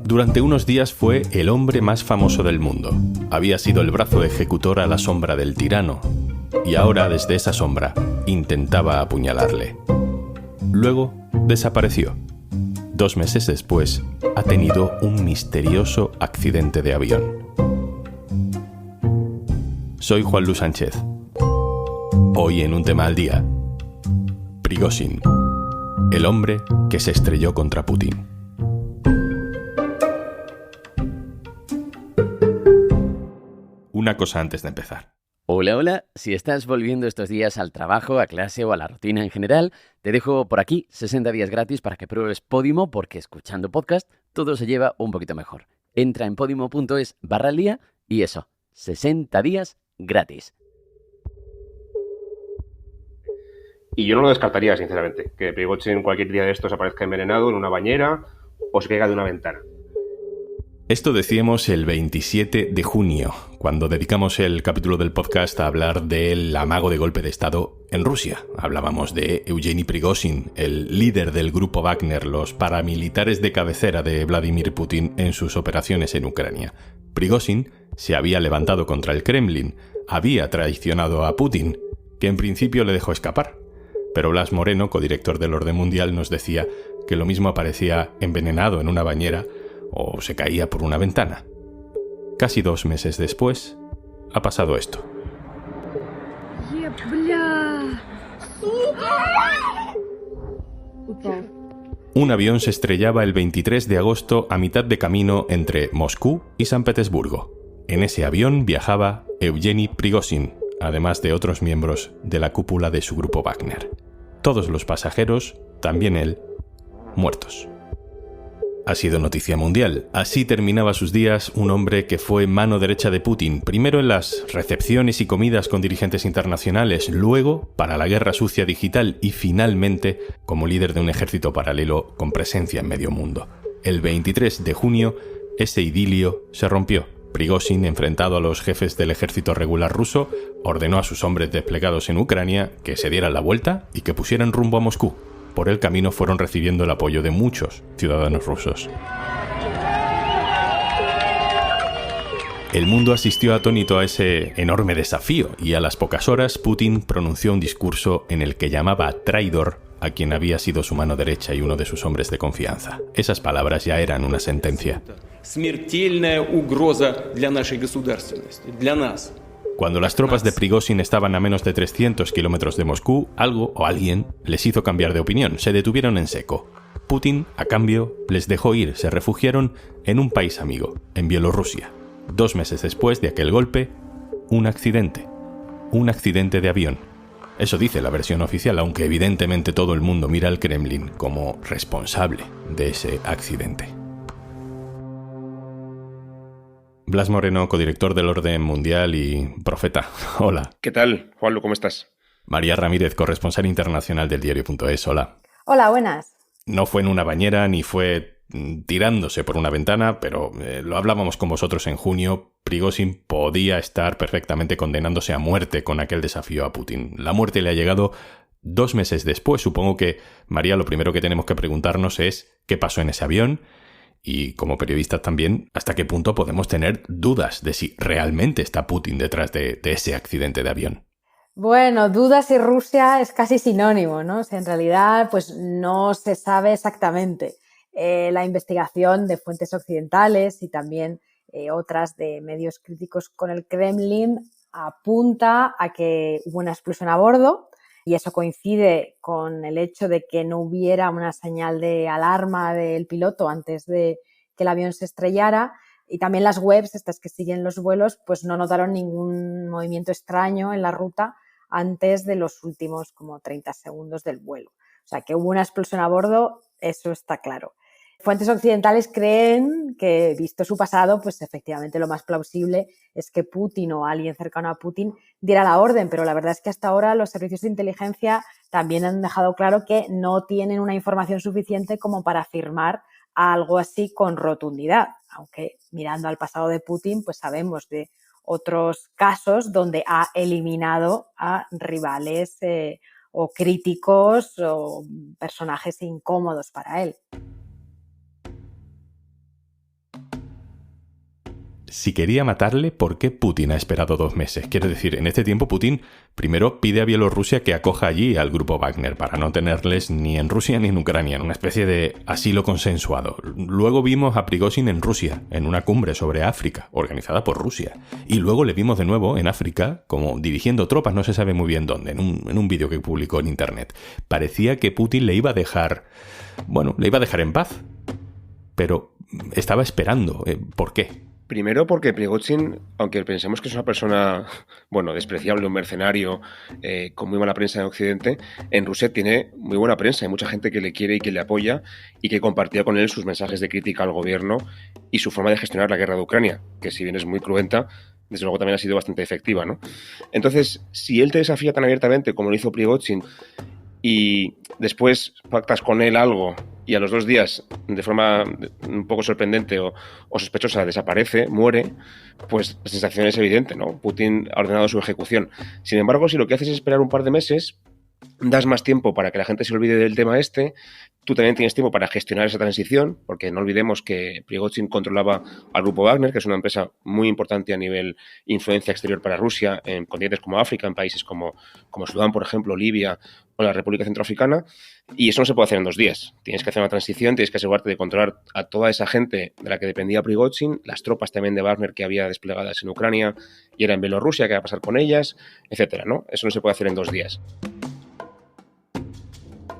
Durante unos días fue el hombre más famoso del mundo. Había sido el brazo ejecutor a la sombra del tirano, y ahora desde esa sombra intentaba apuñalarle. Luego desapareció. 2 meses después ha tenido un misterioso accidente de avión. Soy Juan Luis Sánchez. Hoy en Un Tema al Día, Prigozhin, el hombre que se estrelló contra Putin. Una cosa antes de empezar. Hola, hola. Si estás volviendo estos días al trabajo, a clase o a la rutina en general, te dejo por aquí 60 días gratis para que pruebes Podimo, porque escuchando podcast todo se lleva un poquito mejor. Entra en podimo.es/día y eso, 60 días gratis. Y yo no lo descartaría, sinceramente, que Prigozhin cualquier día de estos aparezca envenenado en una bañera o se caiga de una ventana. Esto decíamos el 27 de junio, cuando dedicamos el capítulo del podcast a hablar del amago de golpe de Estado en Rusia. Hablábamos de Evgeny Prigozhin, el líder del grupo Wagner, los paramilitares de cabecera de Vladimir Putin en sus operaciones en Ucrania. Prigozhin se había levantado contra el Kremlin, había traicionado a Putin, que en principio le dejó escapar. Pero Blas Moreno, codirector del Orden Mundial, nos decía que lo mismo aparecía envenenado en una bañera o se caía por una ventana. Casi 2 meses después, ha pasado esto. Un avión se estrellaba el 23 de agosto a mitad de camino entre Moscú y San Petersburgo. En ese avión viajaba Evgeny Prigozhin, además de otros miembros de la cúpula de su grupo Wagner. Todos los pasajeros, también él, muertos. Ha sido noticia mundial. Así terminaba sus días un hombre que fue mano derecha de Putin, primero en las recepciones y comidas con dirigentes internacionales, luego para la guerra sucia digital y finalmente como líder de un ejército paralelo con presencia en medio mundo. El 23 de junio, ese idilio se rompió. Prigozhin, enfrentado a los jefes del ejército regular ruso, ordenó a sus hombres desplegados en Ucrania que se dieran la vuelta y que pusieran rumbo a Moscú. Por el camino fueron recibiendo el apoyo de muchos ciudadanos rusos. El mundo asistió atónito a ese enorme desafío y a las pocas horas Putin pronunció un discurso en el que llamaba traidor a quien había sido su mano derecha y uno de sus hombres de confianza. Esas palabras ya eran una sentencia. Cuando las tropas de Prigozhin estaban a menos de 300 kilómetros de Moscú, algo o alguien les hizo cambiar de opinión. Se detuvieron en seco. Putin, a cambio, les dejó ir. Se refugiaron en un país amigo, en Bielorrusia. 2 meses después de aquel golpe, un accidente. Un accidente de avión. Eso dice la versión oficial, aunque evidentemente todo el mundo mira al Kremlin como responsable de ese accidente. Blas Moreno, codirector del Orden Mundial y profeta. Hola. ¿Qué tal, Juanlu? ¿Cómo estás? María Ramírez, corresponsal internacional del diario.es. Hola. Hola, buenas. No fue en una bañera ni fue tirándose por una ventana, pero lo hablábamos con vosotros en junio. Prigozhin podía estar perfectamente condenándose a muerte con aquel desafío a Putin. La muerte le ha llegado 2 meses después. Supongo que, María, lo primero que tenemos que preguntarnos es qué pasó en ese avión. Y como periodistas también, ¿hasta qué punto podemos tener dudas de si realmente está Putin detrás de ese accidente de avión? Bueno, dudas y Rusia es casi sinónimo, ¿no? O sea, en realidad, pues no se sabe exactamente. La investigación de fuentes occidentales y también otras de medios críticos con el Kremlin apunta a que hubo una explosión a bordo y eso coincide con el hecho de que no hubiera una señal de alarma del piloto antes de que el avión se estrellara. Y también las webs, estas que siguen los vuelos, pues no notaron ningún movimiento extraño en la ruta antes de los últimos como 30 segundos del vuelo. O sea, que hubo una explosión a bordo, eso está claro. Fuentes occidentales creen que, visto su pasado, pues efectivamente lo más plausible es que Putin o alguien cercano a Putin diera la orden, pero la verdad es que hasta ahora los servicios de inteligencia también han dejado claro que no tienen una información suficiente como para afirmar algo así con rotundidad, aunque mirando al pasado de Putin, pues sabemos de otros casos donde ha eliminado a rivales o críticos o personajes incómodos para él. si quería matarle, ¿por qué Putin ha esperado 2 meses? Quiero decir, en este tiempo Putin primero pide a Bielorrusia que acoja allí al grupo Wagner para no tenerles ni en Rusia ni en Ucrania, en una especie de asilo consensuado. Luego vimos a Prigozhin en Rusia, en una cumbre sobre África, organizada por Rusia. Y luego le vimos de nuevo en África, como dirigiendo tropas, no se sabe muy bien dónde, en un vídeo que publicó en internet. Parecía que Putin le iba a dejar en paz. Pero estaba esperando. ¿Por qué? Primero porque Prigozhin, aunque pensemos que es una persona, despreciable, un mercenario, con muy mala prensa en Occidente, en Rusia tiene muy buena prensa. Hay mucha gente que le quiere y que le apoya y que compartía con él sus mensajes de crítica al gobierno y su forma de gestionar la guerra de Ucrania, que si bien es muy cruenta, desde luego también ha sido bastante efectiva, ¿no? Entonces, si él te desafía tan abiertamente como lo hizo Prigozhin y después pactas con él algo y a los 2 días, de forma un poco sorprendente o sospechosa, desaparece, muere, pues la sensación es evidente, ¿no? Putin ha ordenado su ejecución. Sin embargo, si lo que haces es esperar un par de meses, das más tiempo para que la gente se olvide del tema tú también tienes tiempo para gestionar esa transición, porque no olvidemos que Prigozhin controlaba al grupo Wagner, que es una empresa muy importante a nivel influencia exterior para Rusia, en continentes como África, en países como Sudán, por ejemplo, Libia o la República Centroafricana, y eso no se puede hacer en 2 días. Tienes que hacer una transición, tienes que asegurarte de controlar a toda esa gente de la que dependía Prigozhin, las tropas también de Wagner que había desplegadas en Ucrania y era en Bielorrusia, qué va a pasar con ellas, etcétera, ¿no? Eso no se puede hacer en 2 días.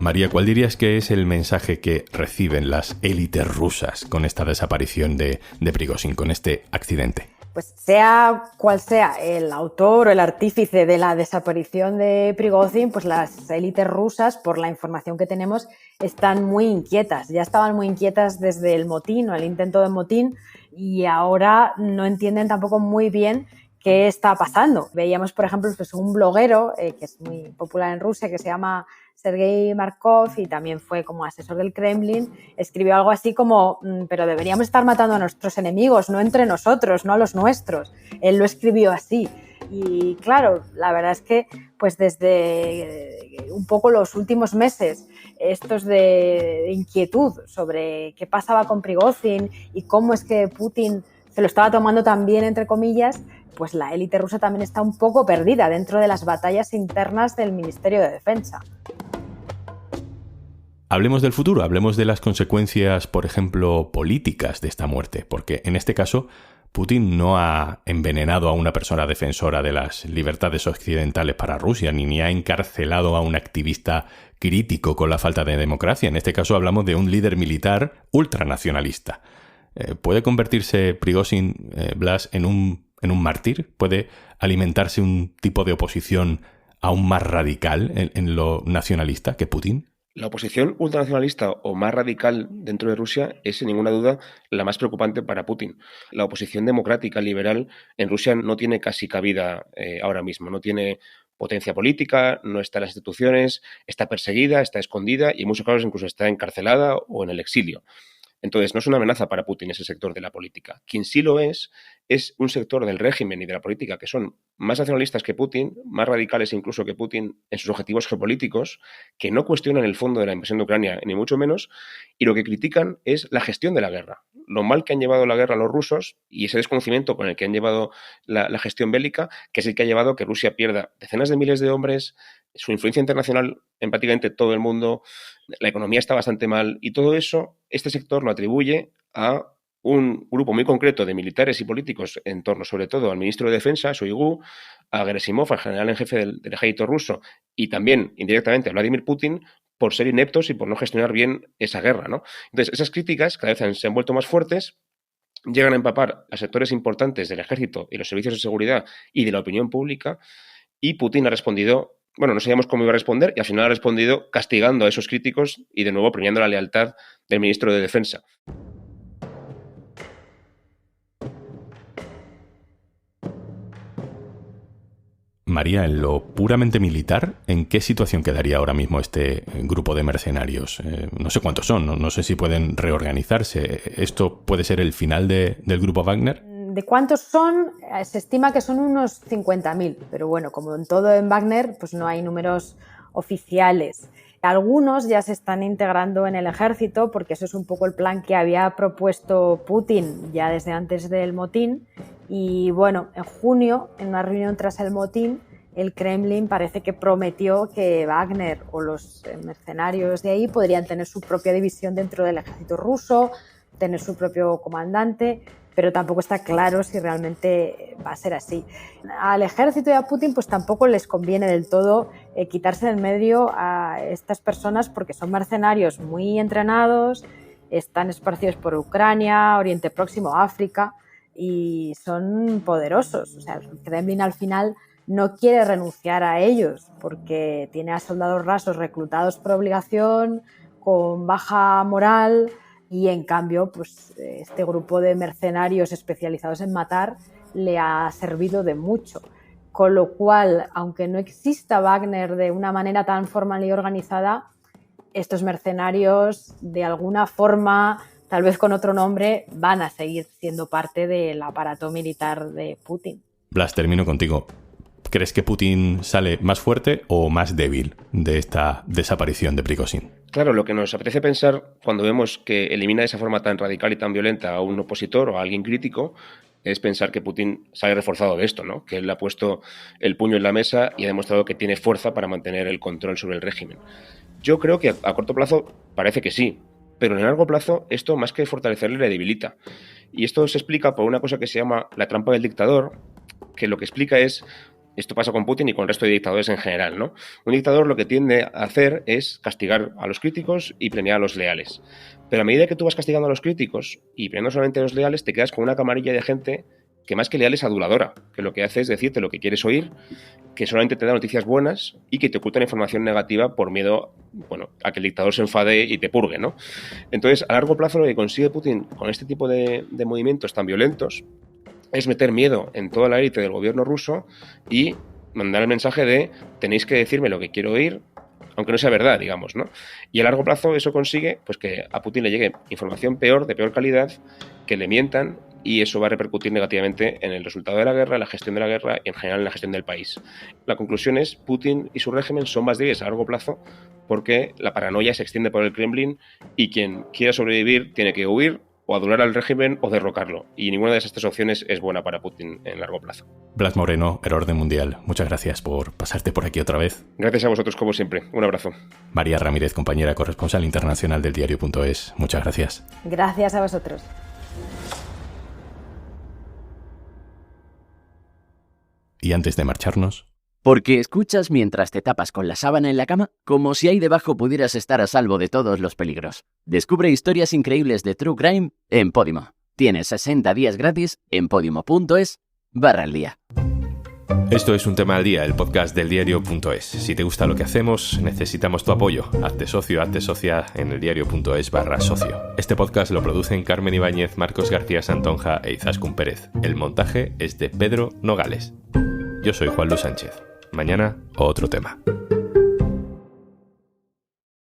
María, ¿cuál dirías que es el mensaje que reciben las élites rusas con esta desaparición de Prigozhin, con este accidente? Pues sea cual sea el autor o el artífice de la desaparición de Prigozhin, pues las élites rusas, por la información que tenemos, están muy inquietas. Ya estaban muy inquietas desde el motín o el intento de motín y ahora no entienden tampoco muy bien qué está pasando. Veíamos, por ejemplo, pues un bloguero que es muy popular en Rusia, que se llama Sergei Markov y también fue como asesor del Kremlin, escribió algo así como pero deberíamos estar matando a nuestros enemigos, no entre nosotros, no a los nuestros. Él lo escribió así. Y claro, la verdad es que pues desde un poco los últimos meses, estos de inquietud sobre qué pasaba con Prigozhin y cómo es que Putin se lo estaba tomando tan bien, entre comillas, pues la élite rusa también está un poco perdida dentro de las batallas internas del Ministerio de Defensa. Hablemos del futuro, hablemos de las consecuencias, por ejemplo, políticas de esta muerte, porque en este caso Putin no ha envenenado a una persona defensora de las libertades occidentales para Rusia, ni ha encarcelado a un activista crítico con la falta de democracia. En este caso hablamos de un líder militar ultranacionalista. ¿Puede convertirse Prigozhin, Blas, en un mártir? ¿Puede alimentarse un tipo de oposición aún más radical en lo nacionalista que Putin? La oposición ultranacionalista o más radical dentro de Rusia es, sin ninguna duda, la más preocupante para Putin. La oposición democrática liberal en Rusia no tiene casi cabida ahora mismo, no tiene potencia política, no está en las instituciones, está perseguida, está escondida y en muchos casos incluso está encarcelada o en el exilio. Entonces, no es una amenaza para Putin ese sector de la política. Quien sí lo es un sector del régimen y de la política que son más nacionalistas que Putin, más radicales incluso que Putin en sus objetivos geopolíticos, que no cuestionan el fondo de la invasión de Ucrania, ni mucho menos, y lo que critican es la gestión de la guerra. Lo mal que han llevado la guerra los rusos y ese desconocimiento con el que han llevado la gestión bélica, que es el que ha llevado a que Rusia pierda decenas de miles de hombres, su influencia internacional en prácticamente todo el mundo, la economía está bastante mal y todo eso, este sector lo atribuye a un grupo muy concreto de militares y políticos en torno sobre todo al ministro de Defensa, Shoigu, a Gerasimov, al general en jefe del ejército ruso y también indirectamente a Vladimir Putin por ser ineptos y por no gestionar bien esa guerra, ¿no? Entonces, esas críticas cada vez se han vuelto más fuertes, llegan a empapar a sectores importantes del ejército y los servicios de seguridad y de la opinión pública y Putin ha respondido, no sabíamos cómo iba a responder y al final ha respondido castigando a esos críticos y de nuevo premiando la lealtad del ministro de Defensa. María, en lo puramente militar, ¿en qué situación quedaría ahora mismo este grupo de mercenarios? No sé cuántos son, no sé si pueden reorganizarse. ¿Esto puede ser el final del grupo Wagner? ¿De cuántos son? Se estima que son unos 50.000, pero bueno, como en todo en Wagner, pues no hay números oficiales. Algunos ya se están integrando en el ejército porque eso es un poco el plan que había propuesto Putin ya desde antes del motín. Y bueno, en junio, en una reunión tras el motín, el Kremlin parece que prometió que Wagner o los mercenarios de ahí podrían tener su propia división dentro del ejército ruso, tener su propio comandante, pero tampoco está claro si realmente va a ser así. Al ejército y a Putin pues tampoco les conviene del todo quitarse del medio a estas personas porque son mercenarios muy entrenados, están esparcidos por Ucrania, Oriente Próximo, África y son poderosos. O sea, el Kremlin al final no quiere renunciar a ellos porque tiene a soldados rasos reclutados por obligación, con baja moral. Y en cambio, pues este grupo de mercenarios especializados en matar le ha servido de mucho. Con lo cual, aunque no exista Wagner de una manera tan formal y organizada, estos mercenarios, de alguna forma, tal vez con otro nombre, van a seguir siendo parte del aparato militar de Putin. Blas, termino contigo. ¿Crees que Putin sale más fuerte o más débil de esta desaparición de Prigozhin? Claro, lo que nos apetece pensar cuando vemos que elimina de esa forma tan radical y tan violenta a un opositor o a alguien crítico es pensar que Putin sale reforzado de esto, ¿no? Que él ha puesto el puño en la mesa y ha demostrado que tiene fuerza para mantener el control sobre el régimen. Yo creo que a corto plazo parece que sí, pero en el largo plazo esto más que fortalecerle le debilita. Y esto se explica por una cosa que se llama la trampa del dictador, que lo que explica es... Esto pasa con Putin y con el resto de dictadores en general, ¿no? Un dictador lo que tiende a hacer es castigar a los críticos y premiar a los leales. Pero a medida que tú vas castigando a los críticos y premiando solamente a los leales, te quedas con una camarilla de gente que más que leal es aduladora, que lo que hace es decirte lo que quieres oír, que solamente te da noticias buenas y que te ocultan información negativa por miedo, bueno, a que el dictador se enfade y te purgue, ¿no? Entonces, a largo plazo lo que consigue Putin con este tipo de movimientos tan violentos es meter miedo en toda la élite del gobierno ruso y mandar el mensaje de tenéis que decirme lo que quiero oír, aunque no sea verdad, digamos, ¿no? Y a largo plazo eso consigue pues que a Putin le llegue información peor, de peor calidad, que le mientan y eso va a repercutir negativamente en el resultado de la guerra, en la gestión de la guerra y en general en la gestión del país. La conclusión es Putin y su régimen son más débiles a largo plazo porque la paranoia se extiende por el Kremlin y quien quiera sobrevivir tiene que huir o adular al régimen o derrocarlo. Y ninguna de esas tres opciones es buena para Putin en largo plazo. Blas Moreno, El Orden Mundial, muchas gracias por pasarte por aquí otra vez. Gracias a vosotros como siempre. Un abrazo. María Ramírez, compañera corresponsal internacional del diario.es, muchas gracias. Gracias a vosotros. Y antes de marcharnos... Porque escuchas mientras te tapas con la sábana en la cama, como si ahí debajo pudieras estar a salvo de todos los peligros. Descubre historias increíbles de True Crime en Podimo. Tienes 60 días gratis en podimo.es/aldía. Esto es Un Tema al Día, el podcast del diario.es. Si te gusta lo que hacemos, necesitamos tu apoyo. Hazte socio, hazte socia en el diario.es/socio. Este podcast lo producen Carmen Ibáñez, Marcos García Santonja e Izaskun Pérez. El montaje es de Pedro Nogales. Yo soy Juan Luis Sánchez. Mañana, otro tema.